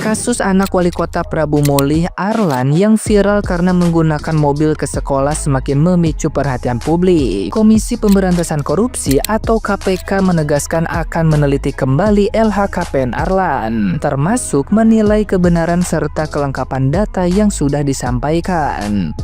Kasus anak wali kota Prabu Mulih, Arlan, yang viral karena menggunakan mobil ke sekolah semakin memicu perhatian publik. Komisi Pemberantasan Korupsi atau KPK menegaskan akan meneliti kembali LHKPN Arlan, termasuk menilai kebenaran serta kelengkapan data yang sudah disampaikan.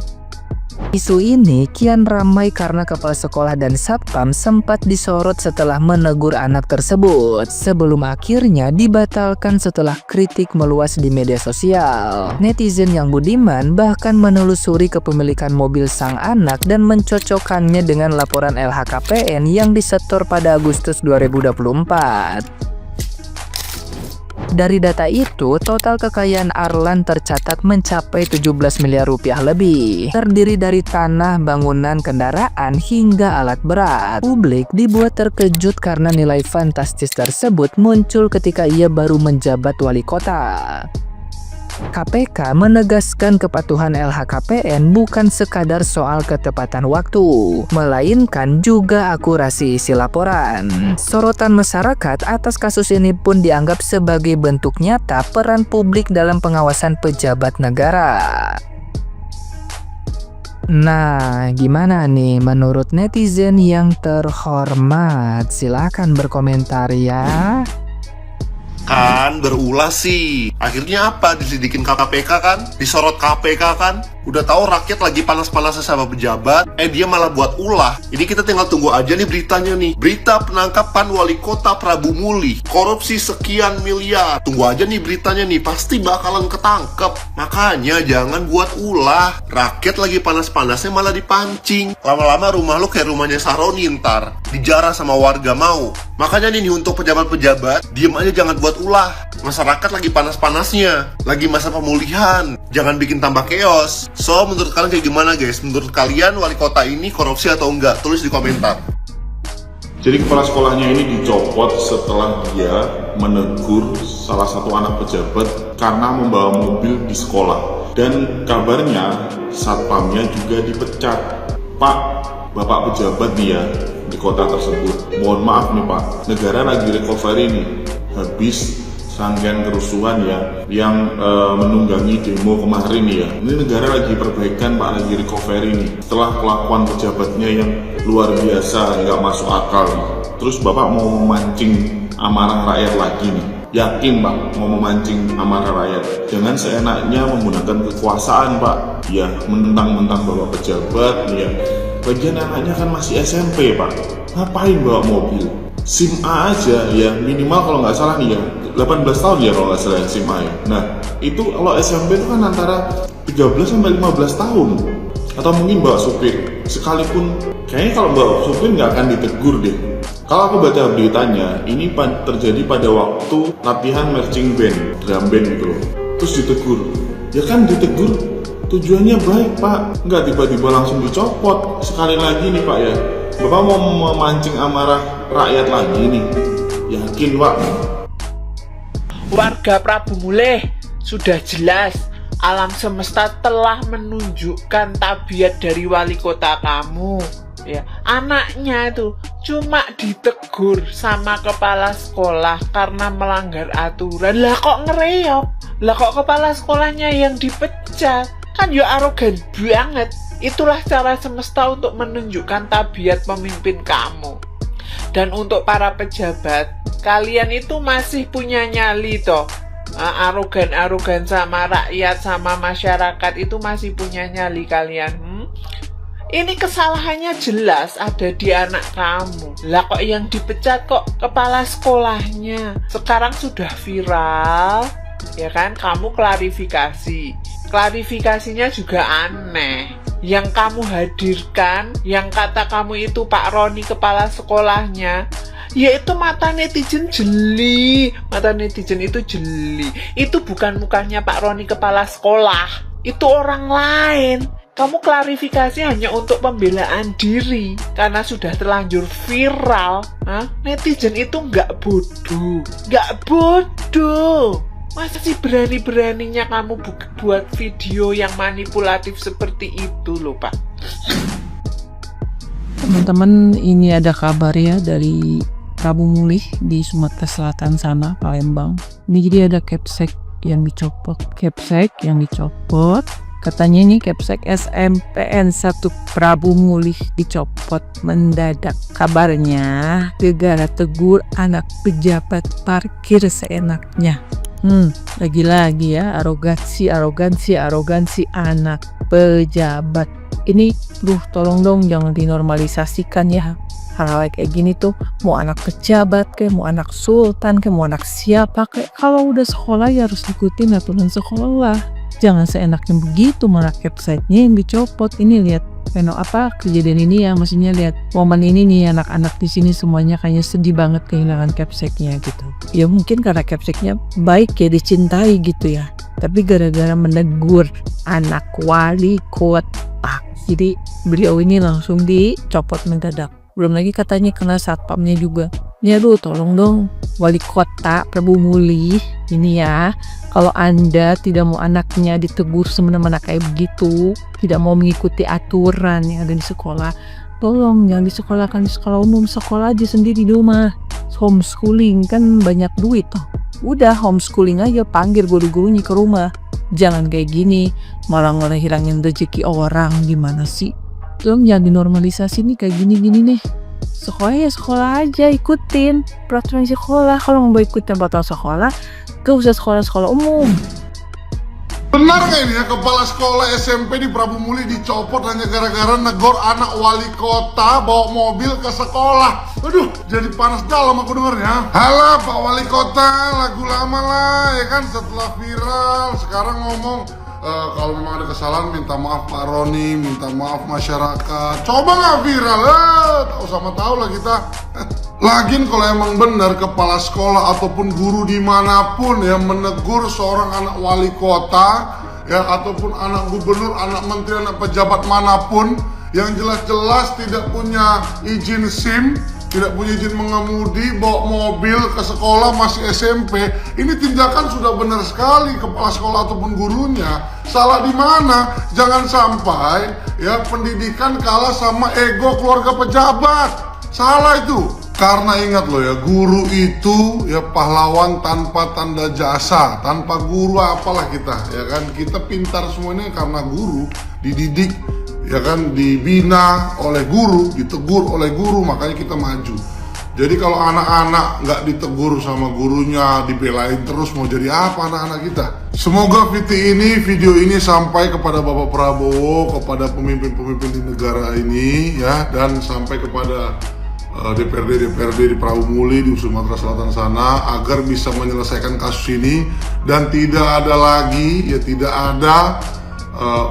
Isu ini kian ramai karena kepala sekolah dan satpam sempat disorot setelah menegur anak tersebut, sebelum akhirnya dibatalkan setelah kritik meluas di media sosial. Netizen yang budiman bahkan menelusuri kepemilikan mobil sang anak dan mencocokkannya dengan laporan LHKPN yang disetor pada Agustus 2024. Dari data itu, total kekayaan Arlan tercatat mencapai 17 miliar rupiah lebih, terdiri dari tanah, bangunan, kendaraan, hingga alat berat. Publik dibuat terkejut karena nilai fantastis tersebut muncul ketika ia baru menjabat wali kota. KPK menegaskan kepatuhan LHKPN bukan sekadar soal ketepatan waktu, melainkan juga akurasi isi laporan. Sorotan masyarakat atas kasus ini pun dianggap sebagai bentuk nyata peran publik dalam pengawasan pejabat negara. Nah, gimana nih menurut netizen yang terhormat? Silahkan berkomentar ya. Kan berulah sih. Akhirnya apa? Diselidikin KPK kan? Disorot KPK kan? Udah tahu rakyat lagi panas-panasnya sama pejabat, dia malah buat ulah. Ini kita tinggal tunggu aja nih beritanya nih. Berita penangkapan wali kota Prabu Mulih, korupsi sekian miliar. Tunggu aja nih beritanya nih, pasti bakalan ketangkep. Makanya jangan buat ulah. Rakyat lagi panas-panasnya malah dipancing. Lama-lama rumah lo kayak rumahnya Sahroni ntar, dijarah sama warga mau. Makanya nih untuk pejabat-pejabat, diem aja jangan buat ulah. Masyarakat lagi panas-panasnya, lagi masa pemulihan. Jangan bikin tambah chaos. So, menurut kalian kayak gimana guys? Menurut kalian wali kota ini korupsi atau enggak? Tulis di komentar. Jadi kepala sekolahnya ini dicopot setelah dia menegur salah satu anak pejabat karena membawa mobil di sekolah. Dan kabarnya satpamnya juga dipecat. Pak, bapak pejabat nih ya di kota tersebut, mohon maaf nih Pak, negara lagi recovery nih, habis rangkaian kerusuhan ya yang menunggangi demo kemarin ya. Ini negara lagi perbaikan Pak, lagi recovery nih setelah kelakuan pejabatnya yang luar biasa, nggak masuk akal nih. Terus bapak mau memancing amarah rakyat lagi nih? Yakin Pak mau memancing amarah rakyat? Jangan seenaknya menggunakan kekuasaan Pak, ya mentang-mentang bapak pejabat ya. Bagian anaknya kan masih SMP Pak, ngapain bawa mobil? SIM A aja ya minimal kalau nggak salah nih ya 18 tahun ya kalau nggak salah SIM A ya. Nah itu kalau SMP itu kan antara 13 sampai 15 tahun. Atau mungkin bawa supir, sekalipun kayaknya kalau bawa supir nggak akan ditegur deh. Kalau aku baca beritanya, ini terjadi pada waktu latihan marching band, drum band gitu loh. Terus ditegur, ya kan ditegur tujuannya baik Pak, nggak tiba-tiba langsung dicopot. Sekali lagi nih Pak ya, Bapak mau memancing amarah rakyat lagi nih? Yakin Pak? Warga Prabu Mulih, sudah jelas alam semesta telah menunjukkan tabiat dari wali kota kamu. Ya, anaknya itu cuma ditegur sama kepala sekolah karena melanggar aturan. Lah kok ngereok? Lah kok kepala sekolahnya yang dipecat? Kan ya arogan banget. Itulah cara semesta untuk menunjukkan tabiat pemimpin kamu. Dan untuk para pejabat, kalian itu masih punya nyali toh. Arogan-arogan sama rakyat, sama masyarakat itu masih punya nyali kalian. Ini kesalahannya jelas ada di anak kamu. Lah kok yang dipecat kok kepala sekolahnya? Sekarang sudah viral, ya kan? Kamu klarifikasi. Klarifikasinya juga aneh. Yang kamu hadirkan, yang kata kamu itu Pak Roni kepala sekolahnya, yaitu mata netizen jeli. Mata netizen itu jeli. Itu bukan mukanya Pak Roni kepala sekolah. Itu orang lain. Kamu klarifikasi hanya untuk pembelaan diri karena sudah terlanjur viral. Netizen itu nggak bodoh. Nggak bodoh. Masa sih berani-beraninya kamu buat video yang manipulatif seperti itu loh Pak? Teman-teman, ini ada kabar ya dari Prabu Mulih di Sumatera Selatan sana, Palembang. Ini jadi ada yang dicopot, Capsek yang dicopot. Katanya ini Capsek SMPN 1 Prabu Mulih dicopot mendadak. Kabarnya negara tegur anak pejabat parkir seenaknya. Lagi-lagi ya, arogansi anak pejabat. Ini tolong dong jangan dinormalisasikan ya. Hal-hal kayak gini tuh, mau anak pejabat kayak, mau anak sultan kayak, mau anak siapa kayak, kalau udah sekolah ya harus ikutin aturan sekolah. Jangan seenaknya begitu, malah Capseknya yang dicopot. Ini lihat kejadian ini ya, maksudnya lihat momen ini nih, anak-anak di sini semuanya kayaknya sedih banget kehilangan Capseknya gitu. Ya mungkin karena Capseknya baik ya, dicintai gitu ya. Tapi gara-gara menegur anak wali kota, jadi beliau ini langsung dicopot mendadak. Belum lagi katanya kena satpamnya juga. Ya aduh, tolong dong wali kota Prabu Mulih ini ya, kalau Anda tidak mau anaknya ditegur semena-mena kayak begitu, tidak mau mengikuti aturan yang ada di sekolah, tolong jangan disekolahkan di sekolah umum, sekolah aja sendiri di rumah. Homeschooling kan banyak duit toh. Udah homeschooling aja, panggil guru-gurunya ke rumah. Jangan kayak gini, malah ngehilangin rezeki orang. Gimana sih? Tolong jangan dinormalisasi nih kayak gini-gini nih. Sekolah ya sekolah aja, ikutin peraturan sekolah. Kalau mau ikutin peraturan sekolah, gak usah sekolah-sekolah umum. Benar nggak ini ya, kepala sekolah SMP di Prabu Mulih dicopot hanya gara-gara negor anak wali kota bawa mobil ke sekolah. Aduh, jadi panas dalam aku dengernya. Halah Pak Wali Kota, lagu lama lah ya kan, setelah viral sekarang ngomong kalau memang ada kesalahan minta maaf Pak Roni, minta maaf masyarakat. Coba nggak viral, tahu sama tahu lah kita. Lagian kalau emang benar kepala sekolah ataupun guru dimanapun yang menegur seorang anak wali kota ya, ataupun anak gubernur, anak menteri, anak pejabat manapun yang jelas-jelas tidak punya izin SIM, tidak punya izin mengemudi, bawa mobil ke sekolah masih SMP, ini tindakan sudah benar sekali. Kepala sekolah ataupun gurunya salah di mana? Jangan sampai ya pendidikan kalah sama ego keluarga pejabat. Salah itu. Karena ingat loh ya, guru itu ya pahlawan tanpa tanda jasa. Tanpa guru apalah kita ya kan. Kita pintar semuanya karena guru, dididik ya kan, dibina oleh guru, ditegur oleh guru, makanya kita maju. Jadi kalau anak-anak nggak ditegur sama gurunya, dibelain terus, mau jadi apa anak-anak kita? Semoga video ini sampai kepada Bapak Prabowo, kepada pemimpin-pemimpin di negara ini ya, dan sampai kepada DPRD di Prabu Mulih di Sumatera Selatan sana, agar bisa menyelesaikan kasus ini dan tidak ada lagi ya, tidak ada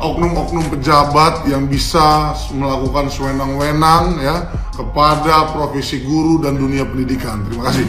oknum-oknum pejabat yang bisa melakukan sewenang-wenang ya kepada profesi guru dan dunia pendidikan. Terima kasih.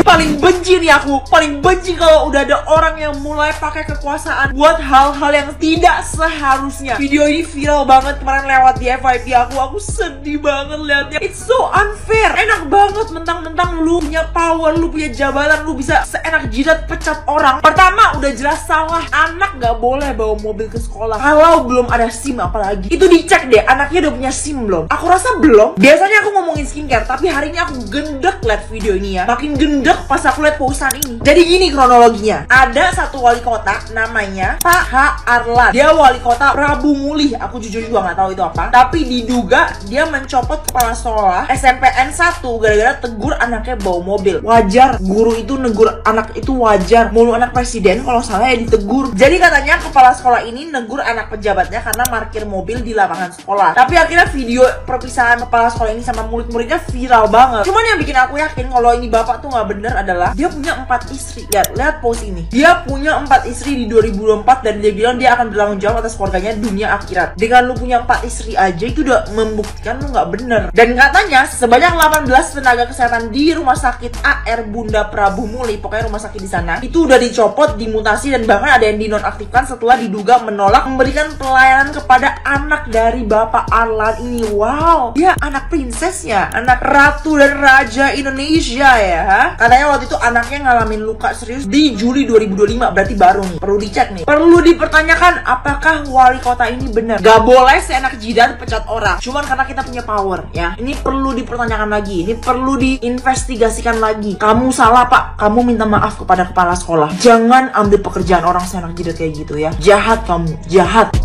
Paling benci nih aku, paling benci kalau udah ada orang yang mulai pakai kekuasaan buat hal-hal yang tidak seharusnya. Video ini viral banget kemarin lewat di FYP aku sedih banget liatnya. It's so unfair. Enak banget mentang-mentang lu punya power, lu punya jabatan, lu bisa seenak jidat pecat orang. Pertama udah jelas salah, anak gak boleh bawa mobil ke sekolah kalau belum ada SIM. Apalagi itu dicek deh, anaknya udah punya SIM belum. Aku rasa belum. Biasanya aku ngomongin skincare, tapi hari ini aku gendek liat video ini ya, makin gendek pas aku lihat posan ini. Jadi gini kronologinya. Ada satu wali kota namanya Pak H. Arlan. Dia wali kota Prabu Mulih. Aku jujur juga nggak tahu itu apa. Tapi diduga dia mencopot kepala sekolah SMPN 1 gara-gara tegur anaknya bawa mobil. Wajar, guru itu negur anak itu wajar. Mulu anak presiden kalau salah ya ditegur. Jadi katanya kepala sekolah ini negur anak pejabatnya karena parkir mobil di lapangan sekolah. Tapi akhirnya video perpisahan kepala sekolah ini sama murid-muridnya viral banget. Cuman yang bikin aku yakin kalau ini bapak tuh nggak bener adalah dia punya 4 istri. Lihat post ini. Dia punya 4 istri di 2024 dan dia bilang dia akan bertanggung jawab atas keluarganya dunia akhirat. Dengan lu punya 4 istri aja itu udah membuktikan lu nggak bener. Dan katanya sebanyak 18 tenaga kesehatan di rumah sakit AR Bunda Prabu Mulih, pokoknya rumah sakit di sana, itu udah dicopot, dimutasi, dan bahkan ada yang dinonaktifkan setelah diduga menolak memberikan pelayanan kepada anak dari Bapak Arlan ini. Wow, dia anak prinsesnya, anak ratu dan raja Indonesia ya. Katanya waktu itu anaknya ngalamin luka serius di Juli 2025, berarti baru nih. Perlu dicek nih. Perlu dipertanyakan apakah wali kota ini benar. Gak boleh seenak jidat pecat orang cuman karena kita punya power ya. Ini perlu dipertanyakan lagi. Ini perlu diinvestigasikan lagi. Kamu salah Pak. Kamu minta maaf kepada kepala sekolah. Jangan ambil pekerjaan orang seenak jidat kayak gitu ya. Jahat kamu, jahat.